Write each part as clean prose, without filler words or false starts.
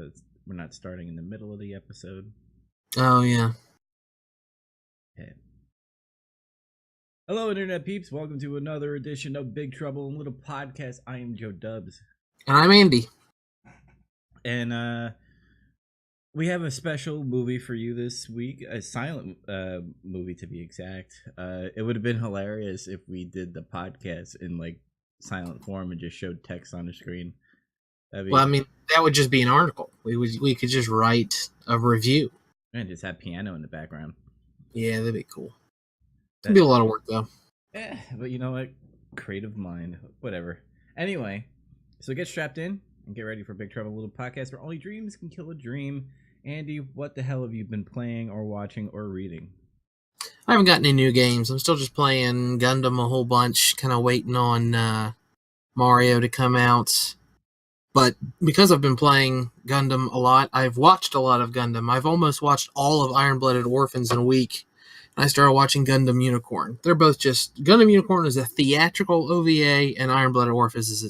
so we're not starting in the middle of the episode. Oh, yeah. Okay. Hello, Internet peeps. Welcome to another edition of Big Trouble in Little Podcast. I am Joe Dubs. And I'm Andy. And we have a special movie for you this week, a silent movie to be exact. It would have been hilarious if we did the podcast in like silent form and just showed text on the screen. Well, I mean, that would just be an article. We could just write a review. And just have piano in the background. Yeah, that'd be cool. It'd be a lot of work, though. Yeah, but you know what? Creative mind. Whatever. Anyway, so get strapped in and get ready for Big Trouble Little Podcast where only dreams can kill a dream. Andy, what the hell have you been playing or watching or reading? I haven't got any new games. I'm still just playing Gundam a whole bunch, kind of waiting on Mario to come out. But because I've been playing Gundam a lot, I've watched a lot of Gundam. I've almost watched all of Iron-Blooded Orphans in a week. And I started watching Gundam Unicorn. They're both just... Gundam Unicorn is a theatrical OVA, and Iron-Blooded Orphans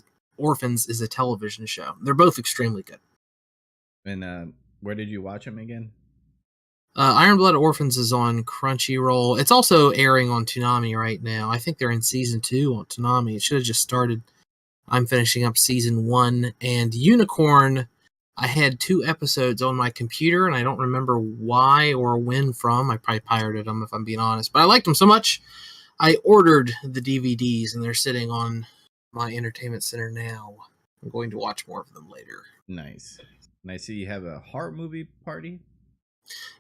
is a television show. They're both extremely good. And where did you watch them again? Iron-Blooded Orphans is on Crunchyroll. It's also airing on Toonami right now. I think they're in Season 2 on Toonami. It should have just started. I'm finishing up Season 1. And Unicorn, I had 2 episodes on my computer, and I don't remember why or when from. I probably pirated them, if I'm being honest. But I liked them so much, I ordered the DVDs, and they're sitting on my entertainment center now. I'm going to watch more of them later. Nice. And I see you have a horror movie party?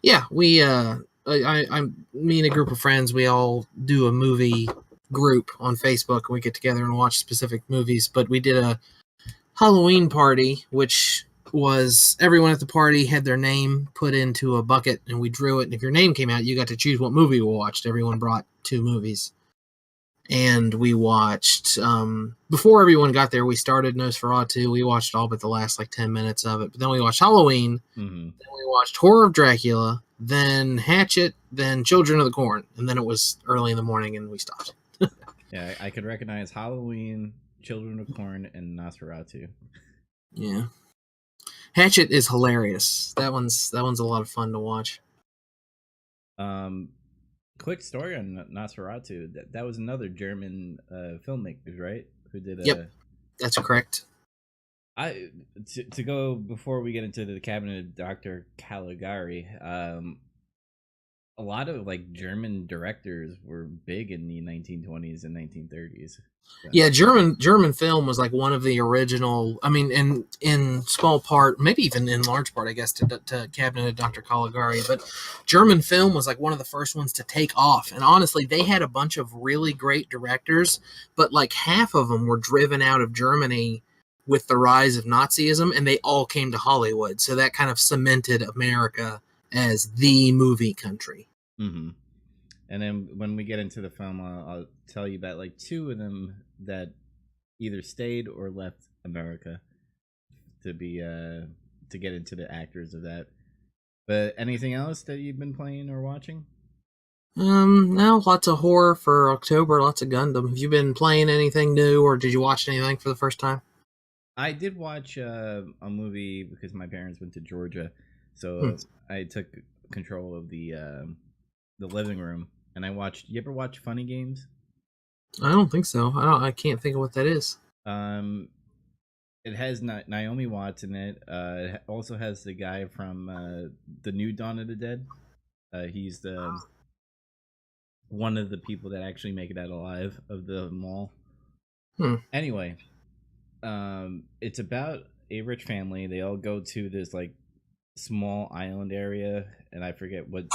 Yeah, me and a group of friends, we all do a movie group on Facebook, and we get together and watch specific movies. But we did a Halloween party, which was everyone at the party had their name put into a bucket, and we drew it. And if your name came out, you got to choose what movie we watched. Everyone brought 2 movies. And we watched, before everyone got there, we started Nosferatu. We watched all but the last 10 minutes of it. But then we watched Halloween. Mm-hmm. Then we watched Horror of Dracula. Then Hatchet. Then Children of the Corn. And then it was early in the morning and we stopped. Yeah, I could recognize Halloween, Children of Corn, and Nosferatu. Yeah. Hatchet is hilarious. That one's a lot of fun to watch. Quick story on Nosferatu. That was another German filmmakers, right? Who did? Yep, that's correct. To go before we get into the cabinet of Dr. Caligari. A lot of German directors were big in the 1920s and 1930s. So. Yeah, German film was one of the original. I mean, in small part, maybe even in large part, I guess, to Cabinet of Dr. Caligari. But German film was one of the first ones to take off. And honestly, they had a bunch of really great directors, but half of them were driven out of Germany with the rise of Nazism, and they all came to Hollywood. So that kind of cemented America as the movie country. Mm-hmm. And then when we get into the film, I'll tell you about 2 of them that either stayed or left America to get into the actors of that. But anything else that you've been playing or watching? No, lots of horror for October, lots of Gundam. Have you been playing anything new, or did you watch anything for the first time? I did watch a movie because my parents went to Georgia, so I took control of the living room, and I watched. You ever watch Funny Games? I don't think so. I can't think of what that is. It has Naomi Watts in it. It also has the guy from the new Dawn of the Dead. He's the one of the people that actually make it out alive of the mall. Anyway, it's about a rich family. They all go to this small island area, and I forget what.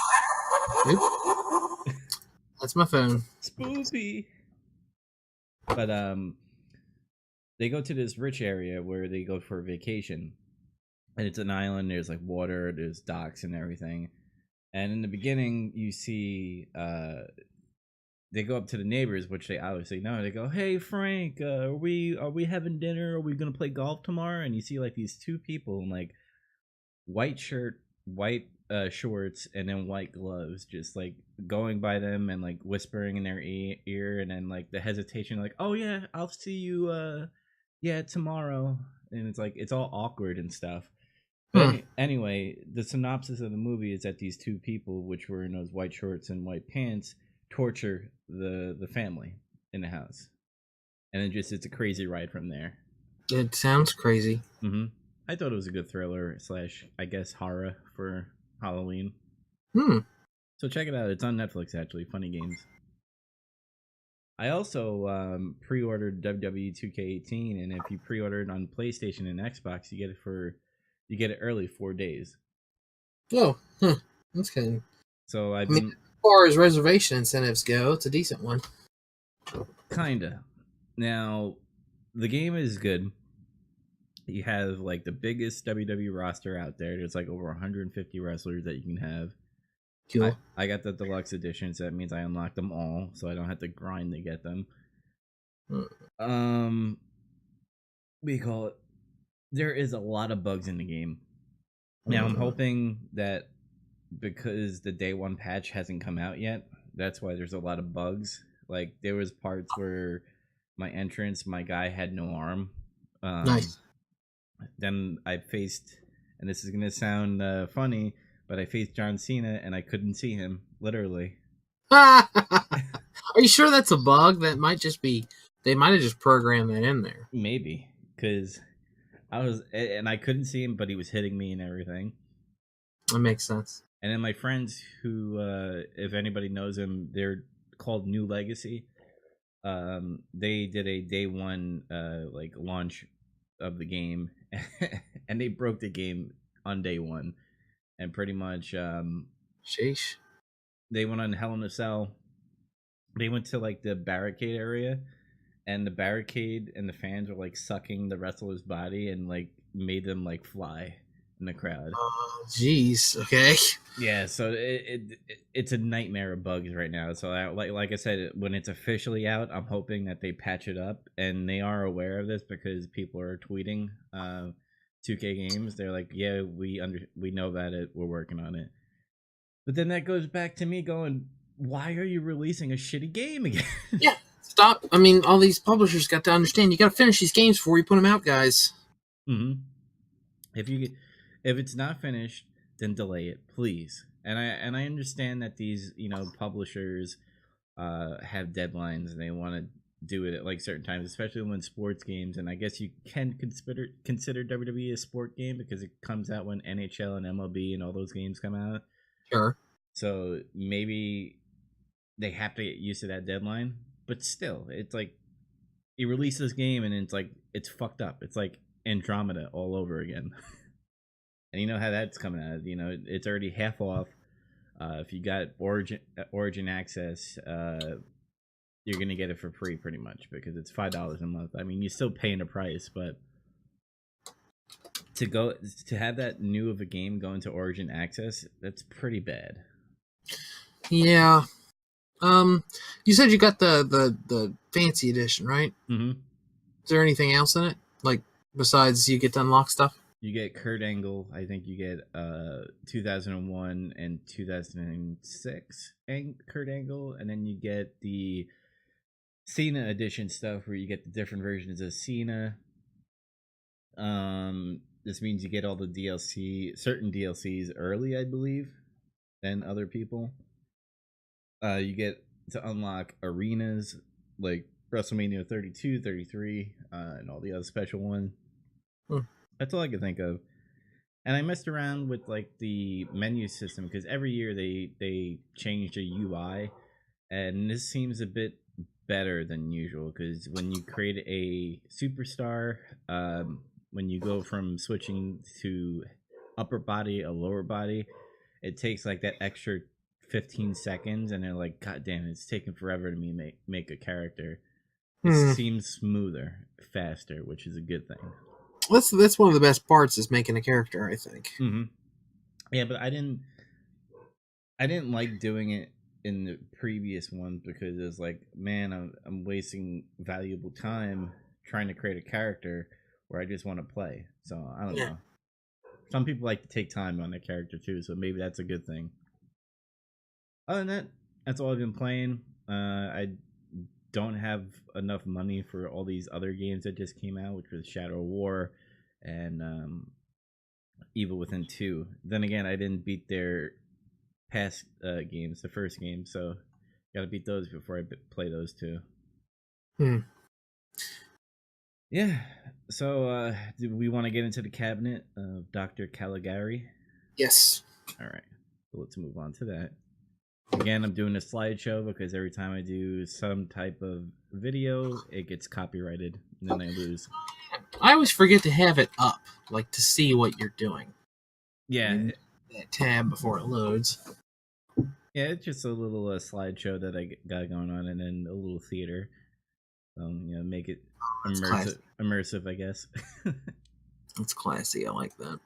That's my phone. Spoopy. But they go to this rich area where they go for a vacation, and it's an island. There's water, there's docks and everything. And in the beginning, you see they go up to the neighbors, which they obviously know. They go, "Hey Frank, are we having dinner? Are we gonna play golf tomorrow?" And you see these 2 people in white shirt, white shorts, and then white gloves, just going by them and whispering in their ear, and then the hesitation, "Oh yeah, I'll see you tomorrow." And it's it's all awkward and stuff. But Hmm. anyway, the synopsis of the movie is that these two people, which were in those white shorts and white pants, torture the family in the house, and it's a crazy ride from there. It sounds crazy. Mm-hmm. I thought it was a good thriller slash, I guess, horror for Halloween. Hmm. So check it out. It's on Netflix, actually. Funny games. I also pre-ordered WWE 2K18, and if you pre-order it on PlayStation and Xbox, you get it early 4 days. Oh, huh. That's kind of. So I've I mean, been as far as reservation incentives go, it's a decent one. kinda now. The game is good. You have like the biggest WWE roster out there. There's like over 150 wrestlers that you can have. Cool. I got the deluxe edition, so that means I unlock them all, so I don't have to grind to get them. Hmm. Um, we call it. There is a lot of bugs in the game. Now I'm hoping that because the day one patch hasn't come out yet, that's why there's a lot of bugs. Like there was parts where my entrance, my guy had no arm. Um, Nice. then I faced, and this is gonna sound funny, but I faced John Cena and I couldn't see him literally. Are you sure that's a bug? That might just be. They might have just programmed that in there. Maybe because I was, and I couldn't see him, but he was hitting me and everything. That makes sense. And then my friends, who, if anybody knows them, they're called New Legacy. They did a day one like launch of the game, and they broke the game on day one, and pretty much Sheesh. they went on Hell in a Cell. They went to like the barricade area, and the barricade and the fans were like sucking the wrestler's body and like made them like fly in the crowd. Jeez. Okay. Yeah, so it's a nightmare of bugs right now. So like I said, when it's officially out, I'm hoping that they patch it up, and they are aware of this because people are tweeting 2K games. They're like, "Yeah, we know about it. We're working on it." But then that goes back to me going, "Why are you releasing a shitty game again?" Yeah. Stop. I mean, all these publishers got to understand. You got to finish these games before you put them out, guys. hmm If if it's not finished, then delay it, please. And I understand that these publishers have deadlines and they want to do it at like certain times, especially when sports games. And I guess you can consider WWE a sport game because it comes out when NHL and MLB and all those games come out. Sure. So maybe they have to get used to that deadline. But still, it's like you release this game and it's like it's fucked up. It's like Andromeda all over again. And you know how that's coming out. It's already half off. If you got Origin access, you're gonna get it for free pretty much because it's $5 a month. I mean, you're still paying a price, but to have that new of a game go into Origin access, that's pretty bad. Yeah. You said you got the fancy edition, right? Mm-hmm. Is there anything else in it, like besides you get to unlock stuff? You get Kurt Angle. I think you get 2001 and 2006 and Kurt Angle, and then you get the Cena edition stuff where you get the different versions of Cena. This means you get all the certain DLCs early, I believe, than other people. You get to unlock arenas like WrestleMania 32, 33, and all the other special ones. Hmm. That's all I can think of. And I messed around with like the menu system because every year they change the UI, and this seems a bit better than usual because when you create a superstar, when you go from switching to upper body a lower body, it takes like that extra 15 seconds, and they're like, God damn, it's taking forever to make a character. It Hmm. seems smoother, faster, which is a good thing. That's one of the best parts is making a character, I think. Mm-hmm. Yeah, but I didn't like doing it in the previous ones because it's like, man, I'm wasting valuable time trying to create a character where I just want to play. So I don't know. Some people like to take time on their character too, so maybe that's a good thing. Other than that, that's all I've been playing. I don't have enough money for all these other games that just came out, which was Shadow War and Evil Within 2. Then again, I didn't beat their past games, the first game, so gotta beat those before I play those two. Hmm. Yeah. So, do we want to get into the cabinet of Dr. Caligari? Yes. All right. So let's move on to that. Again, I'm doing a slideshow because every time I do some type of video, it gets copyrighted, and then I lose. I always forget to have it up, like to see what you're doing. Yeah. That tab before it loads. Yeah, it's just a little slideshow that I got going on, and then a little theater. Make it immersive, I guess. It's classy. I like that.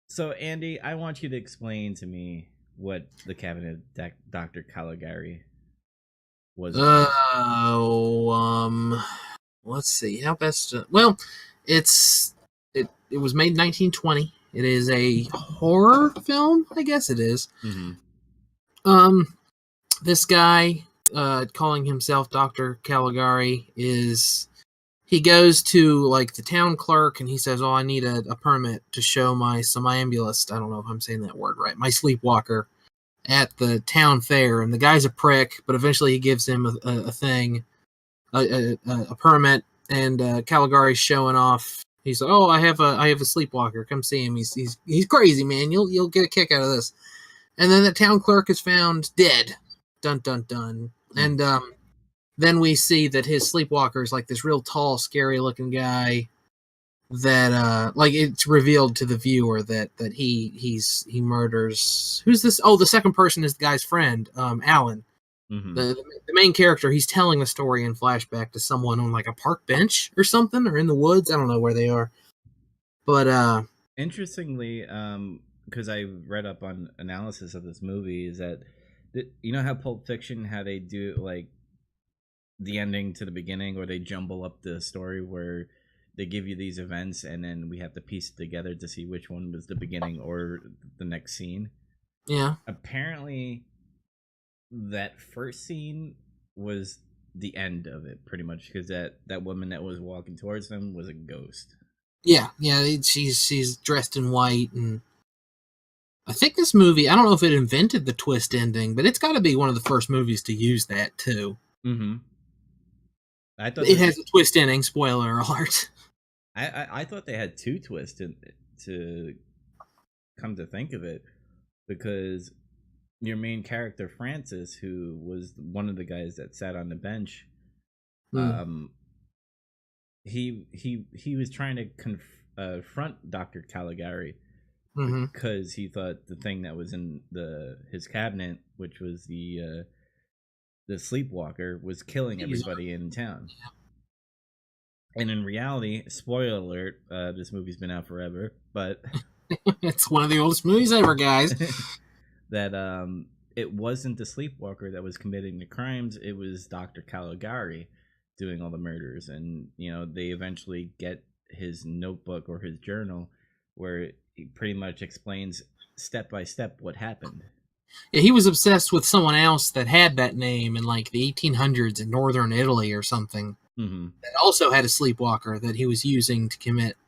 So, Andy, I want you to explain to me what the cabinet of Dr. Caligari was about. Let's see. How best to, well, it was made in 1920. It is a horror film, I guess it is. Mm-hmm. This guy, calling himself Dr. Caligari, he goes to like the town clerk and he says, "Oh, I need a permit to show my somnambulist. I don't know if I'm saying that word right. My sleepwalker at the town fair." And the guy's a prick, but eventually he gives him a thing, a permit. And Caligari's showing off. He's like, "Oh, I have a sleepwalker. Come see him. He's crazy, man. You'll get a kick out of this." And then the town clerk is found dead. Dun dun dun. And then we see that his sleepwalker is like this real tall, scary looking guy. That like it's revealed to the viewer that he murders. Who's this? Oh, the second person is the guy's friend, Alan. Mm-hmm. The main character. He's telling a story in flashback to someone on like a park bench or something, or in the woods. I don't know where they are. But interestingly, because I read up on analysis of this movie, is that you know how Pulp Fiction, how they do like the ending to the beginning, or they jumble up the story where they give you these events and then we have to piece it together to see which one was the beginning or the next scene. yeah, Apparently, that first scene was the end of it, pretty much, because that woman that was walking towards them was a ghost. yeah. She's dressed in white, and I think this movie. I don't know if it invented the twist ending, but it's got to be one of the first movies to use that too. Mm-hmm. I thought It has a twist ending. Spoiler alert. I thought they had two twists to come to think of it, because your main character Francis, who was one of the guys that sat on the bench, he was trying to confront Dr. Caligari because he thought the thing that was in his cabinet, which was the sleepwalker, was killing everybody in town. And in reality, spoiler alert, this movie's been out forever, but it's one of the oldest movies ever, guys. That it wasn't the sleepwalker that was committing the crimes, it was Dr. Caligari doing all the murders. And they eventually get his notebook or his journal where he pretty much explains step by step what happened. Yeah, he was obsessed with someone else that had that name in like the 1800s in northern Italy or something. That also had a sleepwalker that he was using to commit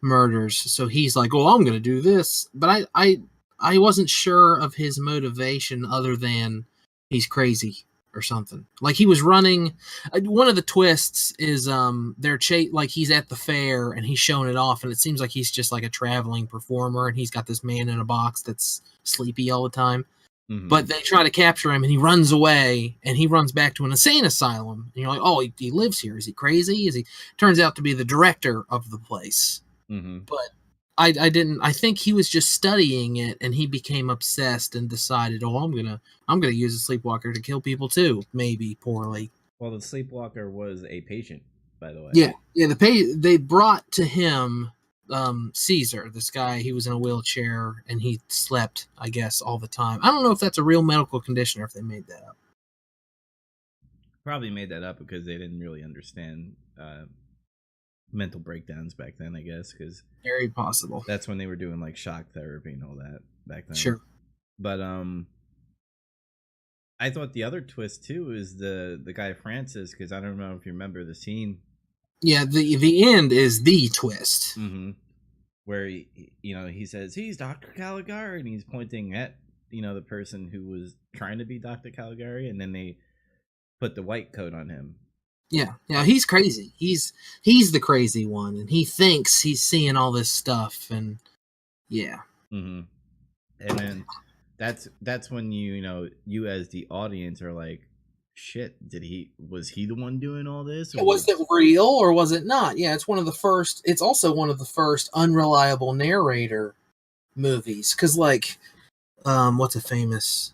murders. So he's like, "Oh, I'm going to do this," but I wasn't sure of his motivation other than he's crazy or something. Like he was running. One of the twists is they're like he's at the fair and he's showing it off, and it seems like he's just like a traveling performer, and he's got this man in a box that's sleepy all the time. But they try to capture him, and he runs away, and he runs back to an insane asylum. And you're like, "Oh, he lives here. Is he crazy? Is he?" Turns out to be the director of the place. But I didn't. I think he was just studying it, and he became obsessed and decided, "Oh, I'm gonna use a sleepwalker to kill people too, maybe poorly." Well, the sleepwalker was a patient, by the way. Yeah. They brought to him Caesar, this guy. He was in a wheelchair and he slept, I guess, all the time. I don't know if that's a real medical condition or if they made that up. Probably made that up because they didn't really understand mental breakdowns back then, I guess, because very possible. That's when they were doing like shock therapy and all that back then. Sure. But I thought the other twist too is the guy Francis, because I don't know if you remember the scene. Yeah, the end is the twist. where he says he's Dr. Caligari, and he's pointing at the person who was trying to be Dr. Caligari, and then they put the white coat on him. Yeah, he's crazy. He's the crazy one, and he thinks he's seeing all this stuff, and yeah. Mm-hmm. And then that's when you as the audience are like, shit, was he the one doing all this, or Was it real or was it not? Yeah, it's also one of the first unreliable narrator movies, because what's a famous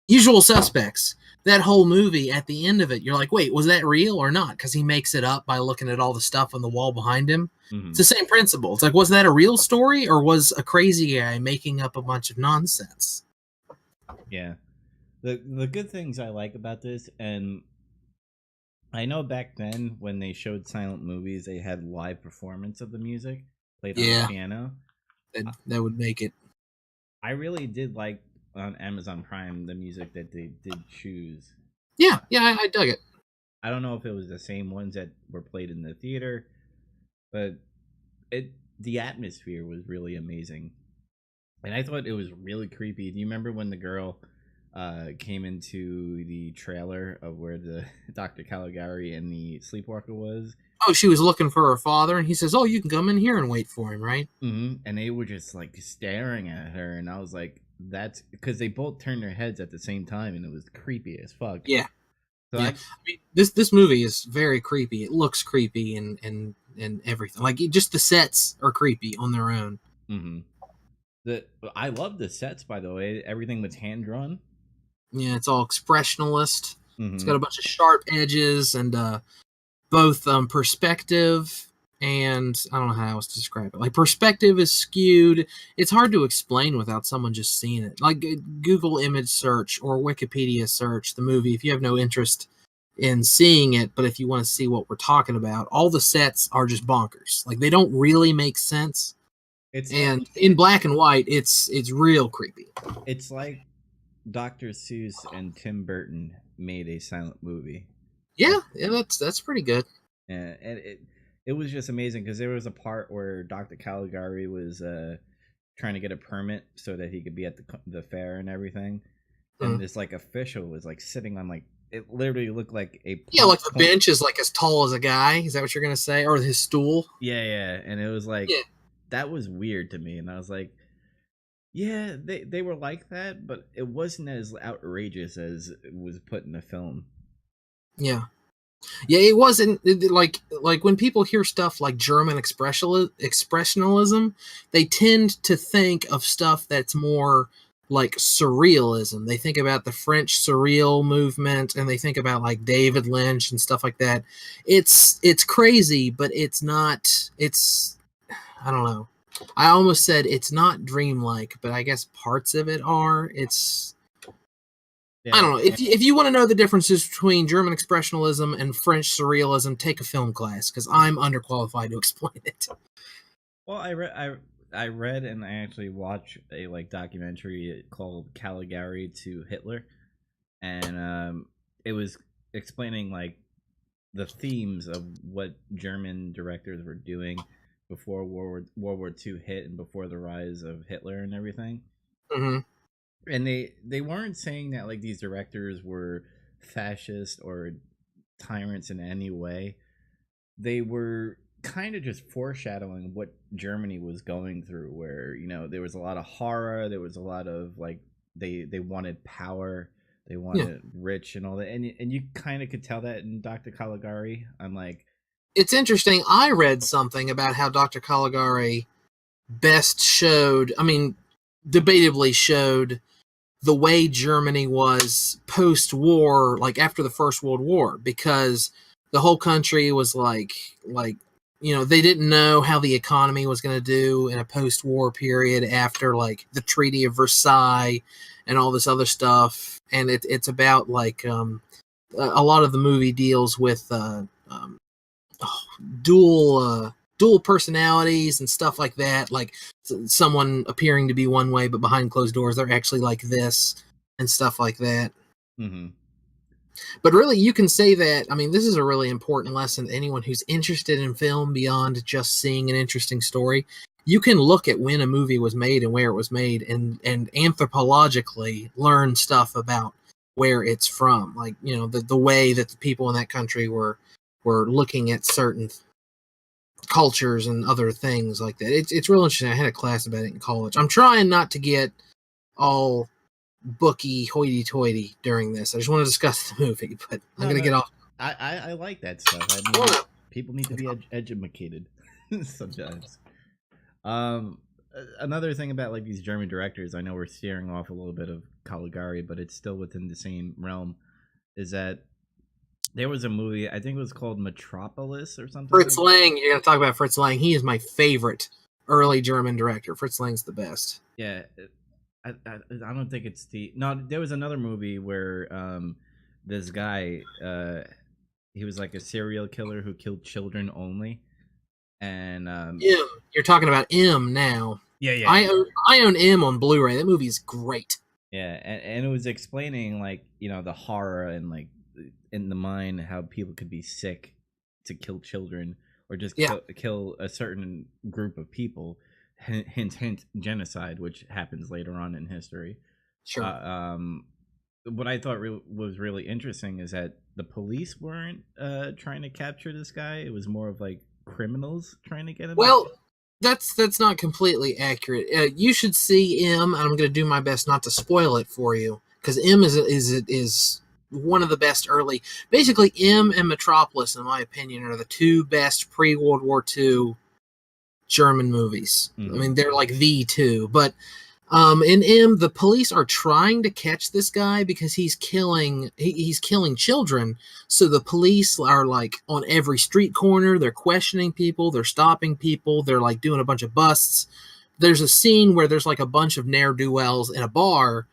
Usual Suspects. That whole movie, at the end of it, you're like, wait, was that real or not? Because he makes it up by looking at all the stuff on the wall behind him. Mm-hmm. It's the same principle. It's like, was that a real story, or was a crazy guy making up a bunch of nonsense? Yeah. The good things I like about this, and I know back then when they showed silent movies, they had live performance of the music played on the piano. That would make it. I really did like on Amazon Prime the music that they did choose. Yeah, I dug it. I don't know if it was the same ones that were played in the theater, but the atmosphere was really amazing. And I thought it was really creepy. Do you remember when the girl came into the trailer of where the Dr. Caligari and the sleepwalker was? Oh, she was looking for her father, and he says, "Oh, you can come in here and wait for him, right?" Mm-hmm. And they were just like staring at her, and I was like, "That's because they both turned their heads at the same time, and it was creepy as fuck." Yeah, so yeah. I mean, this movie is very creepy. It looks creepy and everything. Like just the sets are creepy on their own. Mm-hmm. I love the sets, by the way. Everything was hand drawn. Yeah, it's all expressionalist. Mm-hmm. It's got a bunch of sharp edges and both perspective and I don't know how else to describe it. Like perspective is skewed. It's hard to explain without someone just seeing it. Like Google image search or Wikipedia search the movie if you have no interest in seeing it, but if you want to see what we're talking about, all the sets are just bonkers. Like they don't really make sense. In black and white, it's real creepy. It's like Dr. Seuss and Tim Burton made a silent movie. Yeah, that's pretty good. And it was just amazing because there was a part where Dr. Caligari was trying to get a permit so that he could be at the fair and everything, and this like official was like sitting on like it literally looked like a like the bench is like as tall as a guy. Is that what you're gonna say? Or his stool? Yeah, and it was like that was weird to me, and I was like, yeah, they were like that, but it wasn't as outrageous as it was put in the film. Yeah, it wasn't like when people hear stuff like German expressionism, they tend to think of stuff that's more like surrealism. They think about the French surreal movement, and they think about like David Lynch and stuff like that. It's crazy, but it's not. I don't know. I almost said it's not dreamlike, but I guess parts of it are. I don't know. If you want to know the differences between German expressionism and French surrealism, take a film class because I'm underqualified to explain it. Well, I read and I actually watched a documentary called Caligari to Hitler, and it was explaining like the themes of what German directors were doing before World War II hit and before the rise of Hitler and everything. Mm-hmm. And they weren't saying that like these directors were fascist or tyrants in any way. They were kind of just foreshadowing what Germany was going through, where there was a lot of horror, there was a lot of like they wanted power, they wanted rich and all that, and you kind of could tell that in Dr. Caligari. I'm like, it's interesting. I read something about how Dr. Caligari best showed, debatably showed the way Germany was post-war, like after the First World War, because the whole country was like they didn't know how the economy was going to do in a post-war period after like the Treaty of Versailles and all this other stuff. And it's about like a lot of the movie deals with dual personalities and stuff like that, like someone appearing to be one way but behind closed doors they're actually like this and stuff like that. Mm-hmm. But really you can say that, this is a really important lesson to anyone who's interested in film beyond just seeing an interesting story. you can look at when a movie was made and where it was made, and anthropologically learn stuff about where it's from, like the way that the people in that country were looking at certain cultures and other things like that. It's real interesting. I had a class about it in college. I'm trying not to get all booky hoity-toity during this. I just want to discuss the movie, but I'm gonna get off. I like that stuff. I mean, people need to be educated sometimes. Another thing about like these German directors, I know we're steering off a little bit of Caligari, but it's still within the same realm. Is that there was a movie, I think it was called Metropolis or something. Fritz Lang. You're gonna talk about Fritz Lang. He is my favorite early German director. Fritz Lang's the best. Yeah, I don't think it's the no. There was another movie where this guy he was like a serial killer who killed children only, and you're talking about M now. Yeah. I own M on Blu-ray. That movie is great. Yeah, and it was explaining like the horror and like in the mind how people could be sick to kill children or just kill a certain group of people. Hint, genocide, which happens later on in history. Sure. What I thought was really interesting is that the police weren't trying to capture this guy. It was more of like criminals trying to get him. Well, that's not completely accurate. You should see M. I'm going to do my best not to spoil it for you, because M is one of the best early. Basically, M and Metropolis, in my opinion, are the two best pre-World War II German movies. Mm-hmm. I mean, they're like the two. But in M, the police are trying to catch this guy because he's killing children. So the police are like on every street corner. They're questioning people. They're stopping people. They're like doing a bunch of busts. There's a scene where there's like a bunch of ne'er-do-wells in a bar,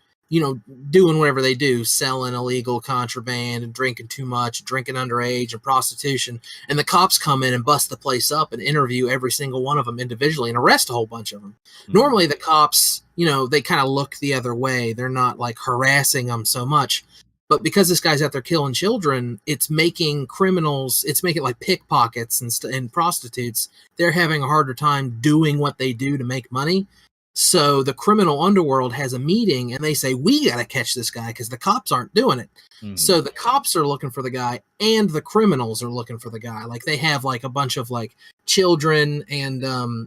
doing whatever they do, selling illegal contraband and drinking too much, drinking underage and prostitution. And the cops come in and bust the place up and interview every single one of them individually and arrest a whole bunch of them. Mm-hmm. Normally the cops, they kind of look the other way. They're not like harassing them so much. But because this guy's out there killing children, it's making criminals, it's making like pickpockets and prostitutes, they're having a harder time doing what they do to make money. So the criminal underworld has a meeting and they say, we got to catch this guy because the cops aren't doing it. Mm-hmm. So the cops are looking for the guy and the criminals are looking for the guy. Like they have like a bunch of like children and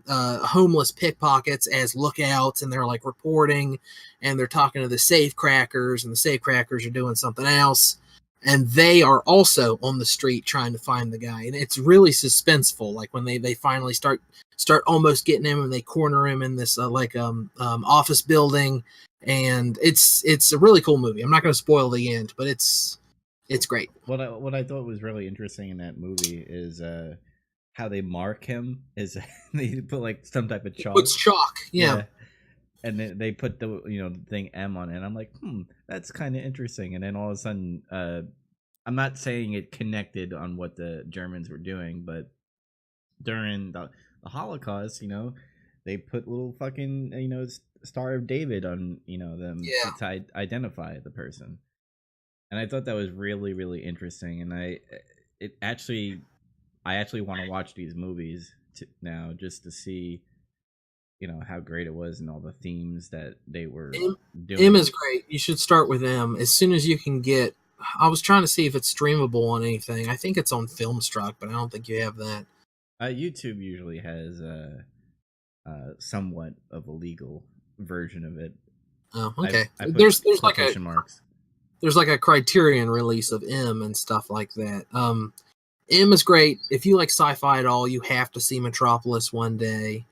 homeless pickpockets as lookouts, and they're like reporting and they're talking to the safecrackers, and the safecrackers are doing something else. And they are also on the street trying to find the guy. And it's really suspenseful. Like when they finally start almost getting him, and they corner him in this office building. And it's a really cool movie. I'm not going to spoil the end, but it's great. What I thought was really interesting in that movie is how they mark him is they put like some type of chalk. It's chalk, yeah. And then they put the thing M on it, and I'm like, that's kind of interesting. And then all of a sudden, I'm not saying it connected on what the Germans were doing, but during the Holocaust, they put little fucking Star of David on them to identify the person. And I thought that was really, really interesting. And I actually want to watch these movies now just to see how great it was and all the themes that they were doing. M is great. You should start with M as soon as you can get. I was trying to see if it's streamable on anything. I think it's on Filmstruck, but I don't think you have that. YouTube usually has somewhat of a legal version of it. Oh, okay. There's like marks. There's like a Criterion release of M and stuff like that. M is great. If you like sci-fi at all, you have to see Metropolis one day.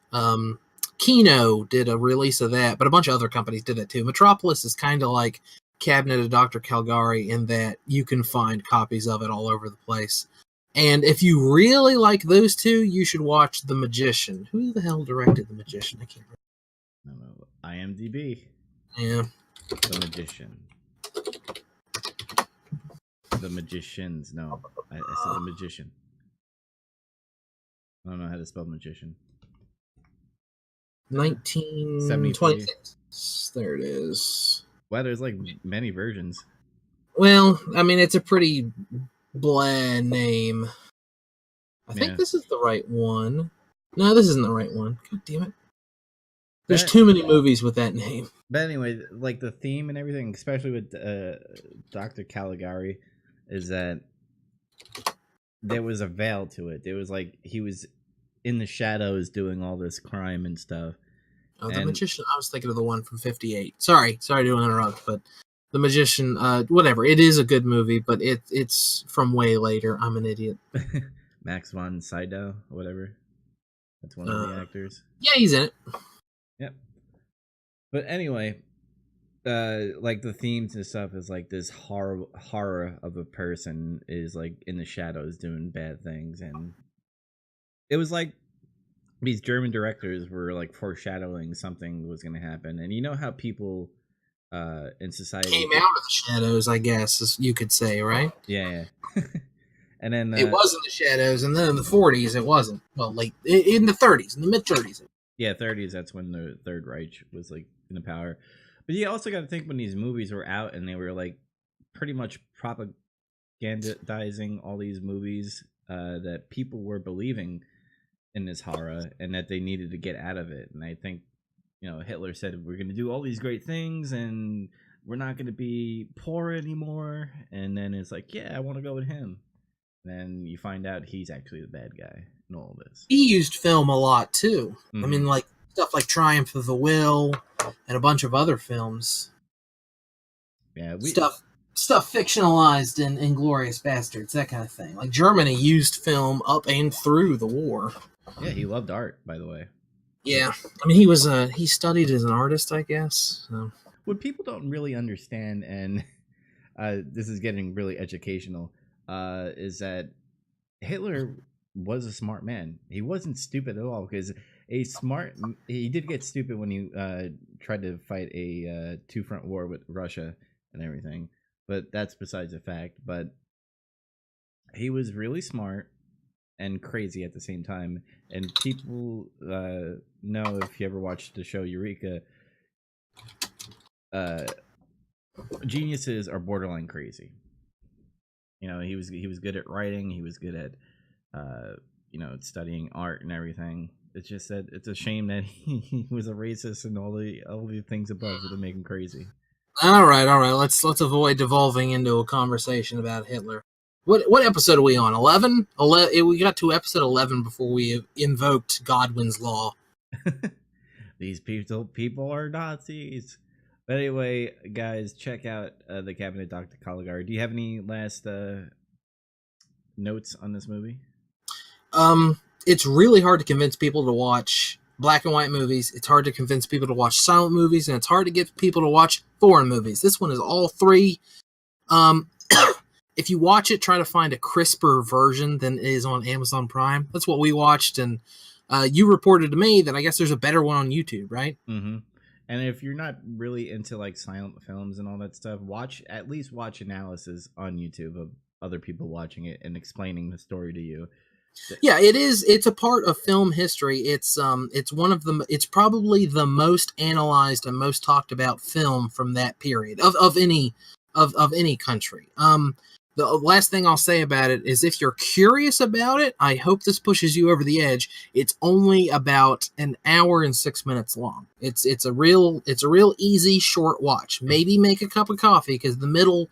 Kino did a release of that, but a bunch of other companies did it too. Metropolis is kind of like Cabinet of Dr. Caligari in that you can find copies of it all over the place. And if you really like those two, you should watch The Magician. Who the hell directed The Magician? I can't remember. IMDb. Yeah. The Magician. The Magicians. No, I said The Magician. I don't know how to spell magician. 1926. There it is. Wow, there's like many versions. Well, I mean, it's a pretty bland name. I think this is the right one. No, this isn't the right one. God damn it. There's But too many movies with that name. but anyway, like the theme and everything, especially with Dr. Caligari, is that there was a veil to it. There was like he was in the shadows doing all this crime and stuff. Oh, the And magician. I was thinking of the one from '58. Sorry to interrupt, but the magician. Whatever. It is a good movie, but it's from way later. I'm an idiot. Max von Sydow, whatever. That's one of the actors. Yeah, he's in it. Yep. But anyway, like the themes and stuff is like this horror of a person is like in the shadows doing bad things, and it was like these German directors were like foreshadowing something was going to happen. And you know how people in society Came out of the shadows, I guess, as you could say, right? yeah. And then It was in the shadows, and then in the '40s, it wasn't. Well, late in the '30s, in the mid '30s. yeah, 30s. That's when the Third Reich was like in the power. But you also got to think when these movies were out and they were like pretty much propagandizing all these movies, that people were believing in this horror and that they needed to get out of it. And I think, you know, Hitler said we're going to do all these great things and we're not going to be poor anymore. And then it's like, yeah, I want to go with him. And then you find out he's actually the bad guy in all this. He used film a lot too. Mm-hmm. I mean, like stuff like Triumph of the Will and a bunch of other films. Yeah, stuff fictionalized in Inglourious Bastards, that kind of thing. Like Germany used film up and through the war. Yeah, he loved art, by the way. Yeah, I mean, he studied as an artist, I guess. So. What people don't really understand, and this is getting really educational, is that Hitler was a smart man. He wasn't stupid at all, because he did get stupid when he tried to fight a two-front war with Russia and everything, but that's besides the fact. But he was really smart and crazy at the same time, and people know, if you ever watched the show Eureka, geniuses are borderline crazy. You know, he was good at writing, he was good at studying art and everything. It's just that it's a shame that he was a racist and all the things above that make him crazy. All right. Let's avoid devolving into a conversation about Hitler. What episode are we on? 11? We got to episode 11 before we invoked Godwin's law. These people are Nazis. But anyway, guys, check out the Cabinet Dr. Caligari. Do you have any last notes on this movie? It's really hard to convince people to watch black and white movies. It's hard to convince people to watch silent movies, and it's hard to get people to watch foreign movies. This one is all three. If you watch it, try to find a crisper version than is on Amazon Prime. That's what we watched, and you reported to me that I guess there's a better one on YouTube, right? Mm-hmm. And if you're not really into like silent films and all that stuff, at least watch analysis on YouTube of other people watching it and explaining the story to you. Yeah, it is. It's a part of film history. It's one of the. It's probably the most analyzed and most talked about film from that period of any country. The last thing I'll say about it is, if you're curious about it, I hope this pushes you over the edge. It's only about an hour and 6 minutes long. It's a real easy short watch. Maybe make a cup of coffee, because the middle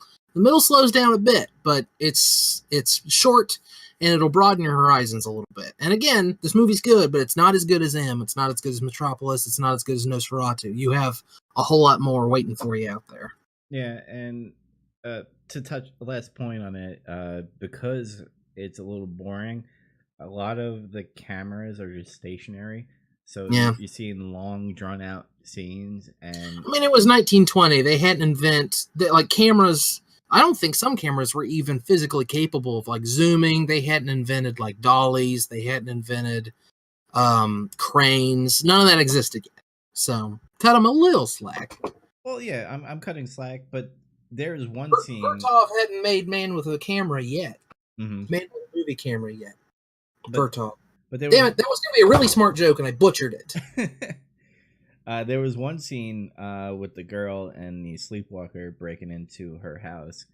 slows down a bit, but it's short. And it'll broaden your horizons a little bit. And again, this movie's good, but it's not as good as M. It's not as good as Metropolis. It's not as good as Nosferatu. You have a whole lot more waiting for you out there. Yeah, and to touch the last point on it, because it's a little boring, a lot of the cameras are just stationary. So yeah. you see in long, drawn-out scenes. And I mean, it was 1920. They hadn't invented like cameras. I don't think some cameras were even physically capable of like zooming. They hadn't invented like dollies. They hadn't invented cranes. None of that existed yet. So cut them a little slack. Well, yeah, I'm cutting slack, but there's one scene. Bertov hadn't made Man with a Camera yet. Mm-hmm. Man with a movie camera yet. Bertov. But damn it, that was going to be a really smart joke, and I butchered it. There was one scene with the girl and the sleepwalker breaking into her house.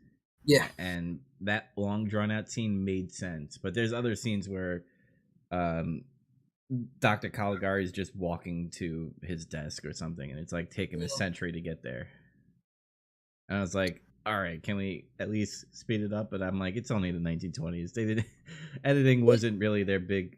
Yeah. And that long, drawn-out scene made sense. But there's other scenes where Dr. Caligari is just walking to his desk or something, and it's like taking a Yeah. century to get there. And I was like, all right, can we at least speed it up? But I'm like, it's only the 1920s. They did editing wasn't really their big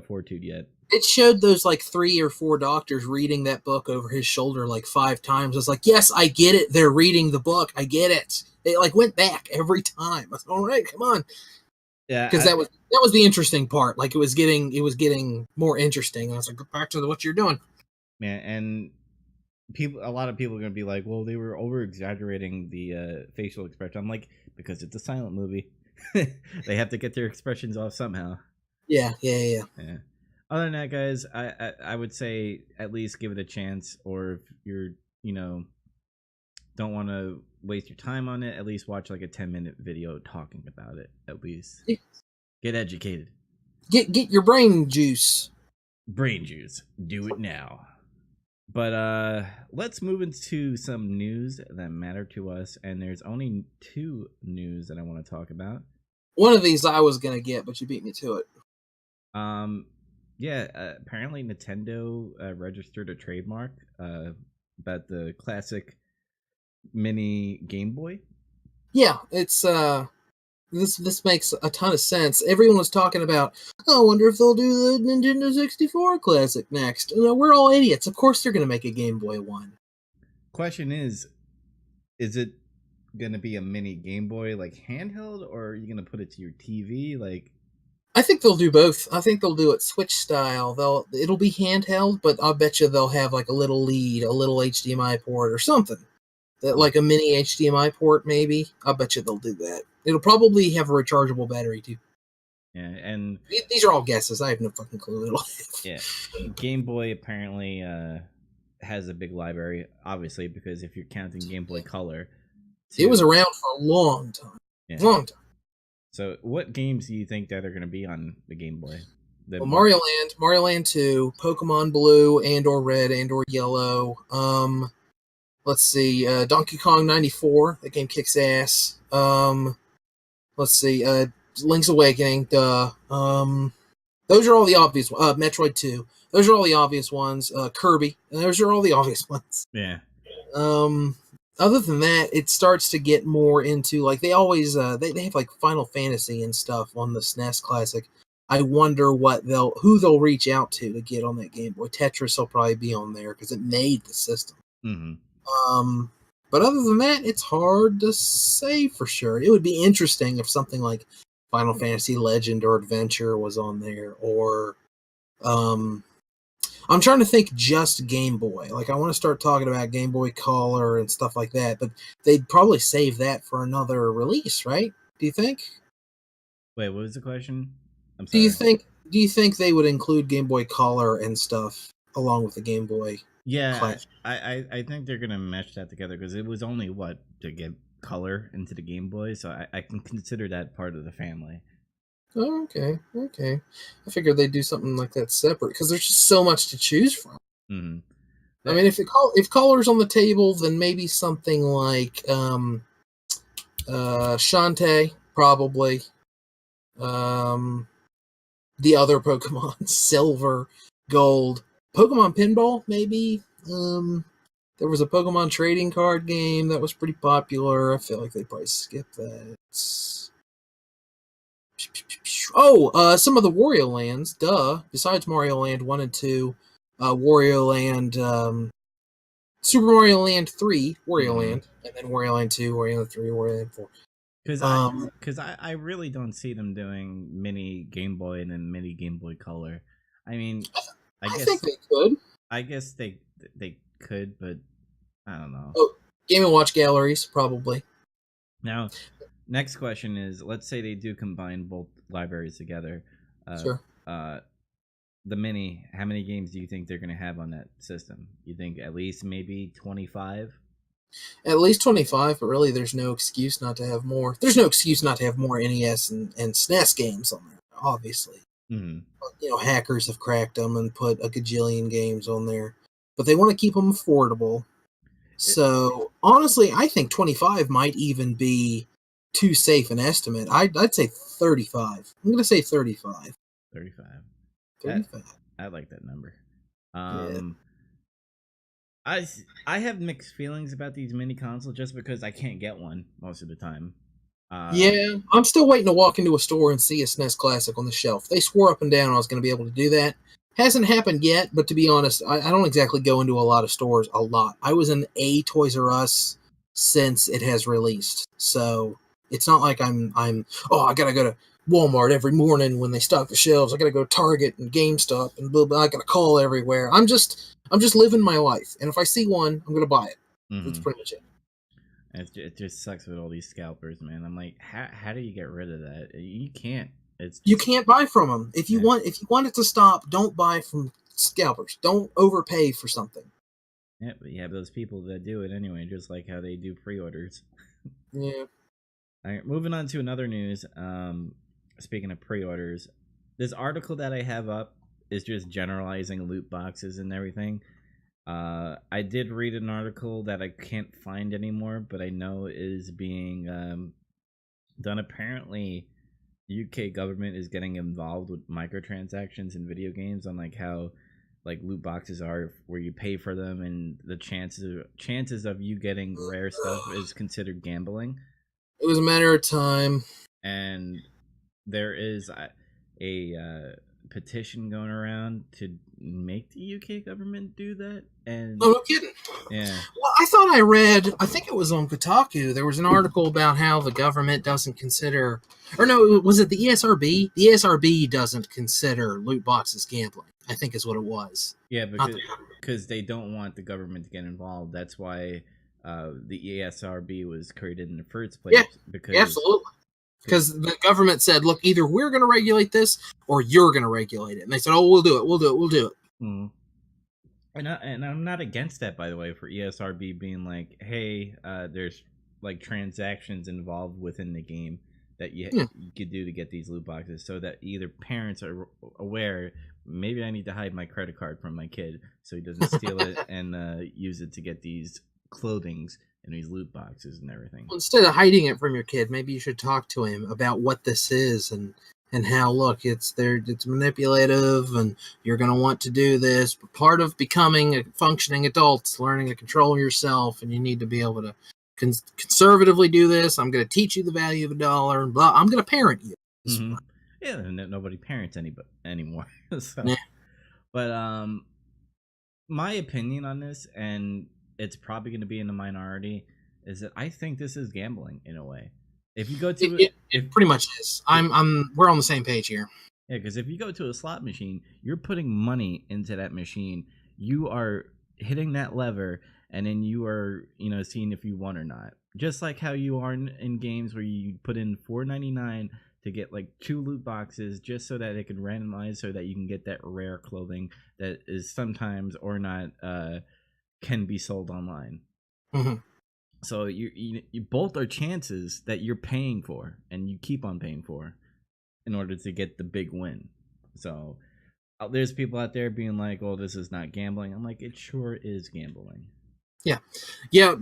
fortitude yet. It showed those like 3 or 4 doctors reading that book over his shoulder like 5 times. I was like, yes, I get it. They're reading the book. I get it. They like went back every time. I was like, all right, come on, because Yeah, that was the interesting part. Like it was getting more interesting. I was like, go back to what you're doing. man, and a lot of people are gonna be like, well, they were over exaggerating the facial expression. I'm like, because it's a silent movie, they have to get their expressions off somehow. Yeah. Yeah. Other than that, guys, I would say at least give it a chance, or if you're don't want to waste your time on it, at least watch like a 10-minute video talking about it. At least get educated. Get your brain juice. Brain juice. Do it now. But let's move into some news that matter to us, and there's only 2 news that I want to talk about. One of these I was gonna get, but you beat me to it. Yeah, apparently Nintendo registered a trademark about the classic mini Game Boy. Yeah, it's this makes a ton of sense. Everyone was talking about, oh, I wonder if they'll do the Nintendo 64 Classic next. We're all idiots. Of course they're going to make a Game Boy one. Question is it going to be a mini Game Boy like handheld, or are you going to put it to your TV? Like, I think they'll do both. I think they'll do it Switch style. It'll be handheld, but I'll bet you they'll have like a little lead, a little HDMI port or something. That like a mini HDMI port, maybe. I bet you they'll do that. It'll probably have a rechargeable battery too. Yeah, and these are all guesses. I have no fucking clue. It'll yeah, Game Boy apparently has a big library, obviously, because if you're counting Game Boy Color, it was around for a long time. Yeah. Long time. So, what games do you think that are going to be on the Game Boy? Well, Mario Land 2, Pokemon Blue and/or Red and/or Yellow. Let's see, Donkey Kong 94. That game kicks ass. Let's see, Link's Awakening. Duh. Those are all the obvious ones. Metroid 2. Those are all the obvious ones. Kirby. Those are all the obvious ones. Yeah. Other than that, it starts to get more into like they always they have like Final Fantasy and stuff on the SNES Classic. I wonder who they'll reach out to get on that Game Boy. Tetris will probably be on there because it made the system. Mm-hmm. But other than that, it's hard to say for sure. It would be interesting if something like Final Fantasy Legend or Adventure was on there, or I'm trying to think just Game Boy. Like I want to start talking about Game Boy Color and stuff like that, but they'd probably save that for another release, right? Do you think? Wait, what was the question? I'm sorry. Do you think they would include Game Boy Color and stuff along with the Game Boy? Yeah, I think they're gonna mesh that together because it was only to get color into the Game Boy, so I can consider that part of the family. Oh, okay. I figured they'd do something like that separate because there's just so much to choose from. Mm-hmm. I mean, if color's on the table, then maybe something like Shantae, probably. The other Pokemon, Silver, Gold, Pokemon Pinball, maybe. There was a Pokemon trading card game that was pretty popular. I feel like they probably skipped that. Oh, some of the Wario Lands, duh. Besides Mario Land 1 and 2, Wario Land, Super Mario Land 3, Wario Land, and then Wario Land 2, Wario Land 3, Wario Land 4. Because I really don't see them doing mini Game Boy and then mini Game Boy Color. I mean, I think they could. I guess they could, but I don't know. Oh, Game & Watch galleries, probably. Now, next question is: let's say they do combine both libraries together. Sure. The mini, how many games do you think they're going to have on that system? You think at least maybe 25? At least 25, but really there's no excuse not to have more. There's no excuse not to have more NES and SNES games on there, obviously. Mm-hmm. Hackers have cracked them and put a gajillion games on there. But they want to keep them affordable. So, honestly, I think 25 might even be too safe an estimate. I'd say 35. I'm going to say 35. 35. I like that number. Yeah. Um, I have mixed feelings about these mini consoles just because I can't get one most of the time. Uh, Yeah, I'm still waiting to walk into a store and see a SNES Classic on the shelf. They swore up and down I was going to be able to do that. Hasn't happened yet, but to be honest, I don't exactly go into a lot of stores a lot. I was in a Toys R Us since it has released, so it's not like I'm I gotta go to Walmart every morning when they stock the shelves. I gotta go to Target and GameStop and blah blah. I gotta call everywhere. I'm just living my life, and if I see one, I'm gonna buy it. That's mhm. pretty much it. It just sucks with all these scalpers, man. I'm like, how do you get rid of that? You can't. It's You just can't buy from them. yeah, If you want it to stop, don't buy from scalpers. Don't overpay for something. yeah. But you have those people that do it anyway, just like how they do pre-orders. Yeah. All right, moving on to another news. Speaking of pre-orders, this article that I have up is just generalizing loot boxes and everything. I did read an article that I can't find anymore, but I know is being done. Apparently, UK government is getting involved with microtransactions in video games on like how like loot boxes are where you pay for them and the chances of you getting rare stuff is considered gambling. It was a matter of time. And there is a petition going around to make the UK government do that. Oh, And no kidding. yeah, Well, I thought I read, I think it was on Kotaku, there was an article about how the government doesn't consider, or no, was it the ESRB? The ESRB doesn't consider loot boxes gambling, I think is what it was. yeah, Not the because they don't want the government to get involved. That's why the ESRB was created in the first place. Yeah, Because absolutely. Because the government said, look, either we're going to regulate this or you're going to regulate it. And they said, oh, we'll do it. We'll do it. We'll do it. mm, and I'm not against that, by the way, for ESRB being like, hey, there's like transactions involved within the game that Yeah. you could do to get these loot boxes, so that either parents are aware. Maybe I need to hide my credit card from my kid so he doesn't steal it and use it to get these clothings and these loot boxes and everything. Instead of hiding it from your kid, maybe you should talk to him about what this is and how look it's manipulative and you're going to want to do this. But part of becoming a functioning adult is learning to control yourself, and you need to be able to conservatively do this. I'm going to teach you the value of a dollar, and blah. I'm going to parent you. Mm-hmm. Yeah, and nobody parents anymore. So, Yeah. but my opinion on this, and it's probably going to be in the minority, is that I think this is gambling in a way. If you go to It pretty much is. We're on the same page here. yeah, because if you go to a slot machine, you're putting money into that machine. You are hitting that lever, and then you are seeing if you won or not. Just like how you are in games where you put in $4.99 to get like 2 loot boxes, just so that it can randomize, so that you can get that rare clothing that is sometimes or not can be sold online. Mm-hmm. So you both are chances that you're paying for, and you keep on paying for, in order to get the big win. So there's people out there being like, "Oh, this is not gambling." I'm like, it sure is gambling. Yeah, yeah.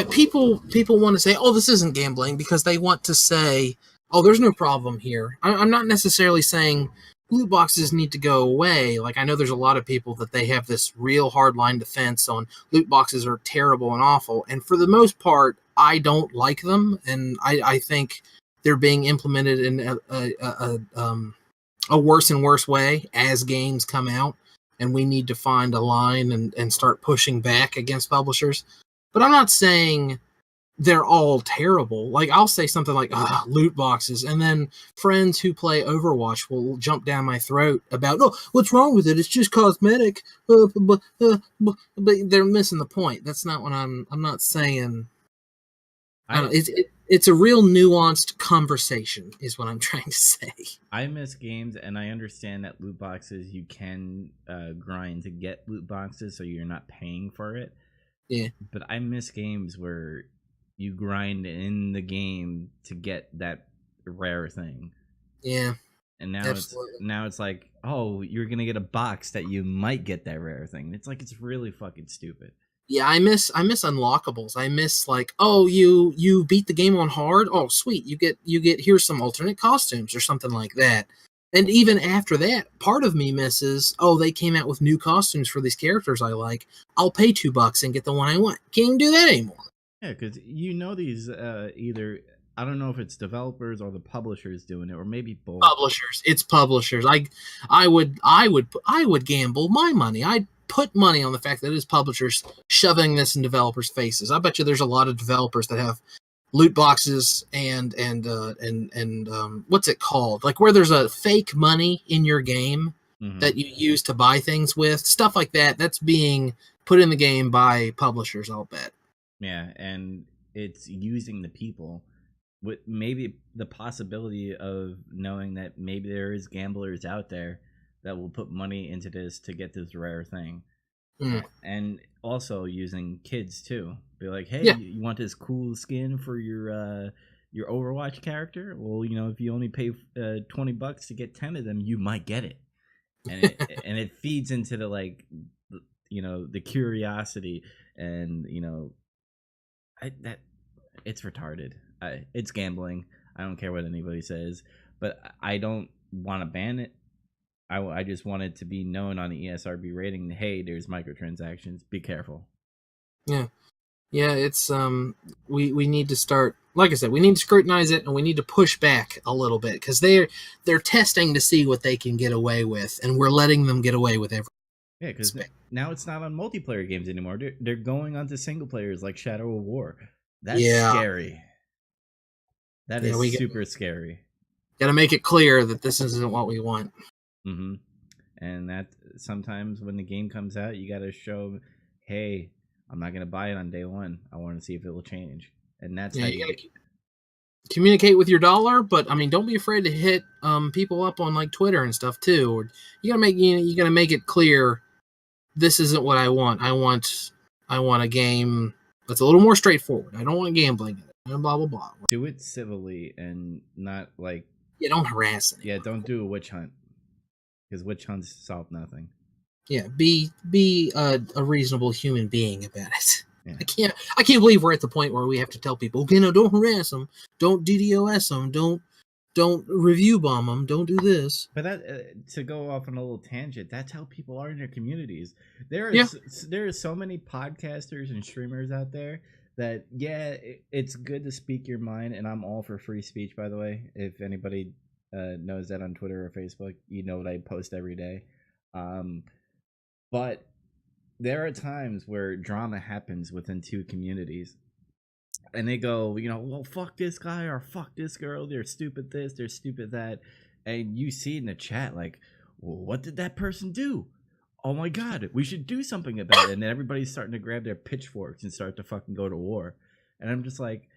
People want to say, "Oh, this isn't gambling," because they want to say, "Oh, there's no problem here." I'm not necessarily saying loot boxes need to go away. Like I know there's a lot of people that they have this real hardline defense on loot boxes are terrible and awful, and for the most part, I don't like them, and I think they're being implemented in a worse and worse way as games come out, and we need to find a line and start pushing back against publishers. But I'm not saying they're all terrible. Like I'll say something like loot boxes, and then friends who play Overwatch will jump down my throat about, "No, what's wrong with it? It's just cosmetic." But they're missing the point. That's not what I'm not saying. I don't I know, it's a real nuanced conversation, is what I'm trying to say. I miss games, and I understand that loot boxes you can grind to get loot boxes, so you're not paying for it. Yeah. But I miss games where you grind in the game to get that rare thing. Yeah. And Absolutely. it's like, oh, you're gonna get a box that you might get that rare thing. It's like, it's really fucking stupid. Yeah, I miss unlockables. I miss like, oh, you beat the game on hard. Oh, sweet. You get here's some alternate costumes or something like that. And even after that, part of me misses, oh, they came out with new costumes for these characters I like. I'll pay $2 and get the one I want. Can't do that anymore. Yeah, because these either, I don't know if it's developers or the publishers doing it, or maybe both. Publishers. It's publishers. I would gamble my money. I'd put money on the fact that it is publishers shoving this in developers' faces. I bet you there's a lot of developers that have loot boxes and what's it called? Like where there's a fake money in your game that you use to buy things with, stuff like that. That's being put in the game by publishers, I'll bet. Yeah, and it's using the people with maybe the possibility of knowing that maybe there is gamblers out there that will put money into this to get this rare thing. And also using kids too. Be like, hey, you want this cool skin for your Overwatch character? Well, if you only pay $20 to get 10 of them, you might get it. And it feeds into the the curiosity, and it's retarded. It's gambling. I don't care what anybody says, but I don't want to ban it. I just want it to be known on the ESRB rating. Hey, there's microtransactions. Be careful. Yeah, it's we need to start. Like I said, we need to scrutinize it, and we need to push back a little bit because they're testing to see what they can get away with, and we're letting them get away with everything. Yeah, because now it's not on multiplayer games anymore. They're going onto single players like Shadow of War. That's scary. That is super scary. Got to make it clear that this isn't what we want. Mm-hmm. And that sometimes when the game comes out, you got to show, hey, I'm not going to buy it on day one. I want to see if it will change. And that's how you communicate with your dollar. But I mean, don't be afraid to hit people up on like Twitter and stuff too. Or you got to make it clear. This isn't what I want. I want a game that's a little more straightforward. I don't want gambling in it. And blah blah blah. Do it civilly and not like don't harass anyone. Yeah, don't do a witch hunt, because witch hunts solve nothing. Yeah, be a reasonable human being about it. Yeah. I can't believe we're at the point where we have to tell people, okay, no, don't harass them, don't DDoS them, don't review bomb them, don't do this. But that to go off on a little tangent, that's how people are in their communities. There are so many podcasters and streamers out there that it's good to speak your mind, and I'm all for free speech, by the way. If anybody knows that on Twitter or Facebook, you know what I post every day. But there are times where drama happens within two communities, and they go, well, fuck this guy or fuck this girl. They're stupid this, they're stupid that. And you see in the chat, like, well, what did that person do? Oh my God, we should do something about it. And then everybody's starting to grab their pitchforks and start to fucking go to war. And I'm just like,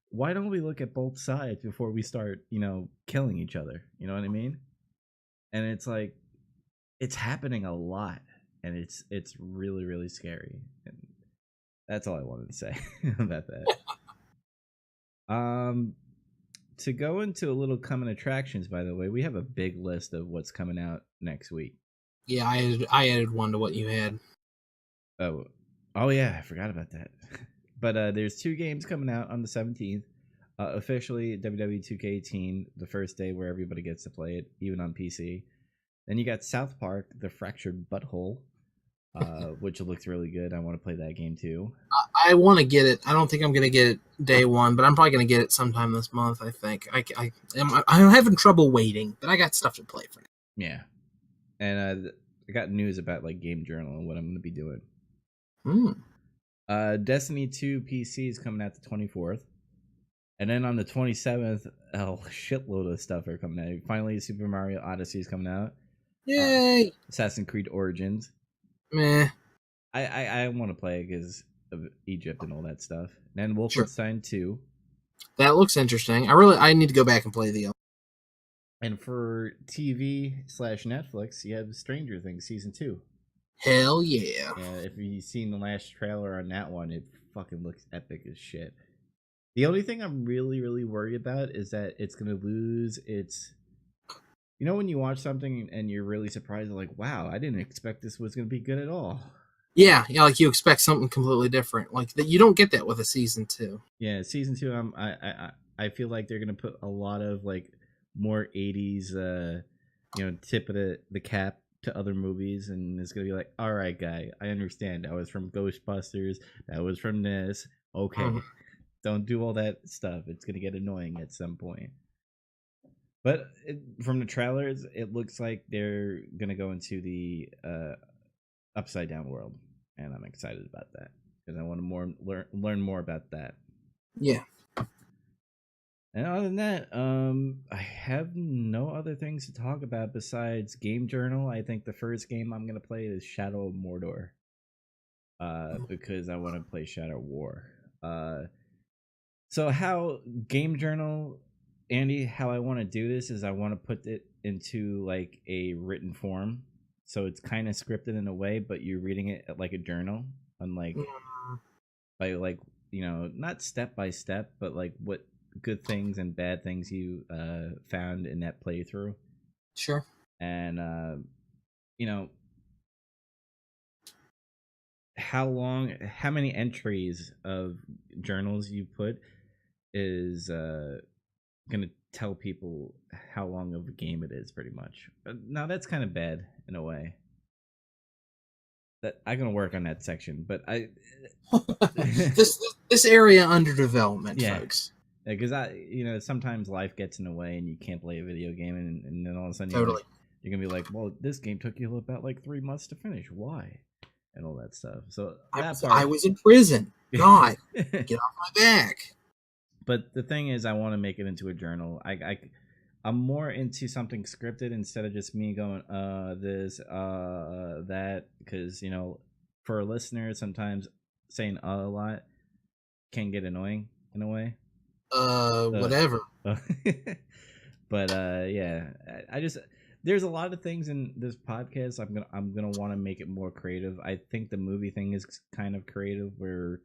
why don't we look at both sides before we start, killing each other? You know what I mean? And it's like, it's happening a lot. And it's really, really scary. And that's all I wanted to say about that. To go into a little coming attractions, by the way, we have a big list of what's coming out next week. Yeah, I added one to what you had. Oh yeah, I forgot about that. But there's 2 games coming out on the 17th. Officially, WWE 2K18, the first day where everybody gets to play it, even on PC. Then you got South Park: The Fractured Butthole, which looks really good. I want to play that game too. I want to get it. I don't think I'm going to get it day one, but I'm probably going to get it sometime this month. I think I'm having trouble waiting, but I got stuff to play for now. Yeah, and I got news about like Game Journal and what I'm going to be doing. Destiny 2 PC is coming out the 24th, and then on the 27th, a shitload of stuff are coming out. Finally, Super Mario Odyssey is coming out. Yay! Assassin's Creed Origins. Meh. I want to play it because of Egypt and all that stuff. And then Wolfenstein 2. That looks interesting. I need to go back and play the other. And for TV/Netflix, you have Stranger Things Season 2. Hell yeah. If you've seen the last trailer on that one, it fucking looks epic as shit. The only thing I'm really, really worried about is that it's going to lose its... when you watch something and you're really surprised, like, wow, I didn't expect this was going to be good at all. Yeah, like you expect something completely different. Like that, you don't get that with a Season 2. Yeah, Season 2, I feel like they're going to put a lot of, like, more 80s tip of the cap to other movies, and it's gonna be like, all right, guy, I understand. That was from Ghostbusters. That was from this. Okay, don't do all that stuff. It's gonna get annoying at some point. But from the trailers, it looks like they're gonna go into the upside down world, and I'm excited about that because I want to learn more about that. Yeah. And other than that, I have no other things to talk about besides Game Journal. I think the first game I'm gonna play is Shadow of Mordor, because I want to play Shadow War. So how Game Journal, Andy, how I want to do this is I want to put it into like a written form, so it's kind of scripted in a way, but you're reading it like a journal, unlike by like not step by step, but like what good things and bad things you found in that playthrough. Sure. And how many entries of journals you put is gonna tell people how long of a game it is, pretty much. Now that's kind of bad in a way. That I'm gonna work on that section, but I this area under development, yeah. folks. Because sometimes life gets in the way and you can't play a video game, and then all of a sudden Totally. you're gonna be like, well, this game took you about like 3 months to finish. Why? And all that stuff. So I was in prison. God, get off my back. But the thing is, I want to make it into a journal. I'm more into something scripted instead of just me going this that, because for a listener sometimes saying a lot can get annoying in a way. Whatever. But yeah, I just there's a lot of things in this podcast. I'm gonna want to make it more creative. I think the movie thing is kind of creative, where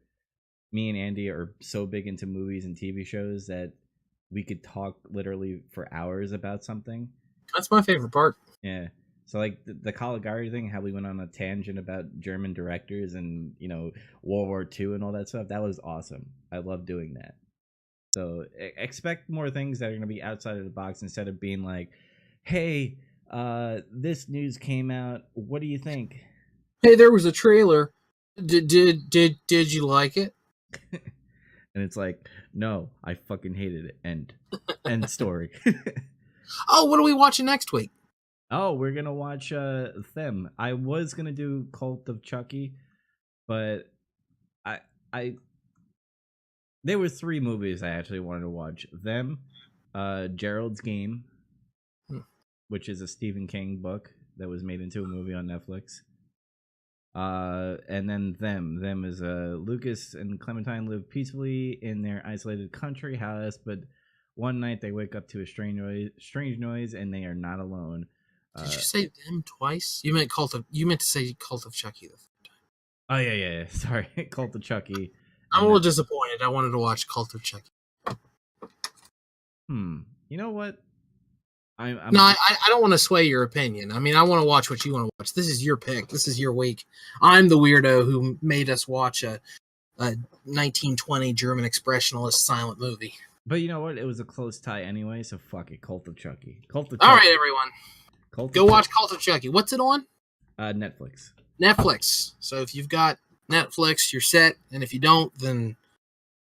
me and Andy are so big into movies and TV shows that we could talk literally for hours about something. That's my favorite part. Yeah. So like the Caligari thing, how we went on a tangent about German directors and World War II and all that stuff. That was awesome. I love doing that. So expect more things that are going to be outside of the box instead of being like, "Hey, this news came out. What do you think?" Hey, there was a trailer. Did you like it? And it's like, no, I fucking hated it. End story. Oh, what are we watching next week? Oh, we're gonna watch Them. I was gonna do Cult of Chucky, but I there were 3 movies I actually wanted to watch. Them, Gerald's Game, which is a Stephen King book that was made into a movie on Netflix. And then Them is Lucas and Clementine live peacefully in their isolated country house, but one night they wake up to a strange noise, and they are not alone. Did you say Them twice? You meant to say Cult of Chucky the third time. Oh yeah. Sorry, Cult of Chucky. I'm a little disappointed. I wanted to watch Cult of Chucky. You know what? I don't want to sway your opinion. I mean, I want to watch what you want to watch. This is your pick. This is your week. I'm the weirdo who made us watch a 1920 German expressionist silent movie. But you know what? It was a close tie anyway, so fuck it. Cult of Chucky. All right, everyone. Go watch Cult of Chucky. What's it on? Netflix. So if you've got Netflix, you're set. And if you don't, then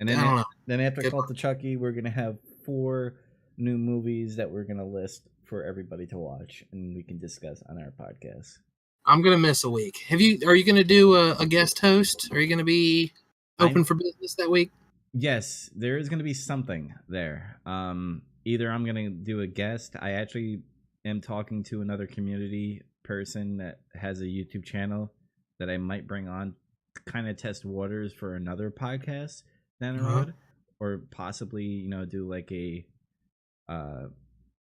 I don't know. Then after Cult of Chucky, we're going to have 4 new movies that we're going to list for everybody to watch, and we can discuss on our podcast. I'm going to miss a week. Are you going to do a guest host? Are you going to be open for business that week? Yes, there is going to be something there. Either I'm going to do a guest. I actually am talking to another community person that has a YouTube channel that I might bring on to kind of test waters for another podcast down the road, or possibly, do like a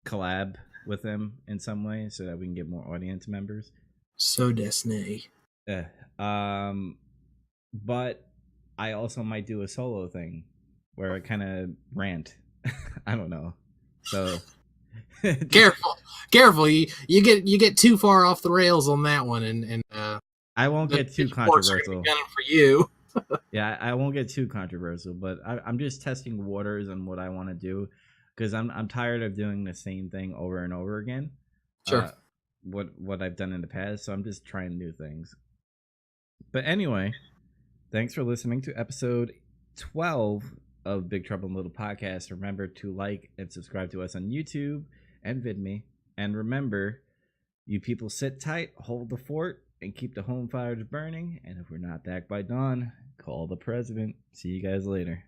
collab with them in some way so that we can get more audience members. So Disney. But I also might do a solo thing where I kind of rant. I don't know. So careful. You get too far off the rails on that one, and I won't get too controversial. For you. Yeah, I won't get too controversial, but I'm just testing waters on what I want to do, because I'm tired of doing the same thing over and over again. Sure. What I've done in the past. So I'm just trying new things. But anyway, thanks for listening to episode 12 of Big Trouble in Little Podcast. Remember to like and subscribe to us on YouTube and VidMe. And remember, you people sit tight, hold the fort, and keep the home fires burning. And if we're not back by dawn, call the president. See you guys later.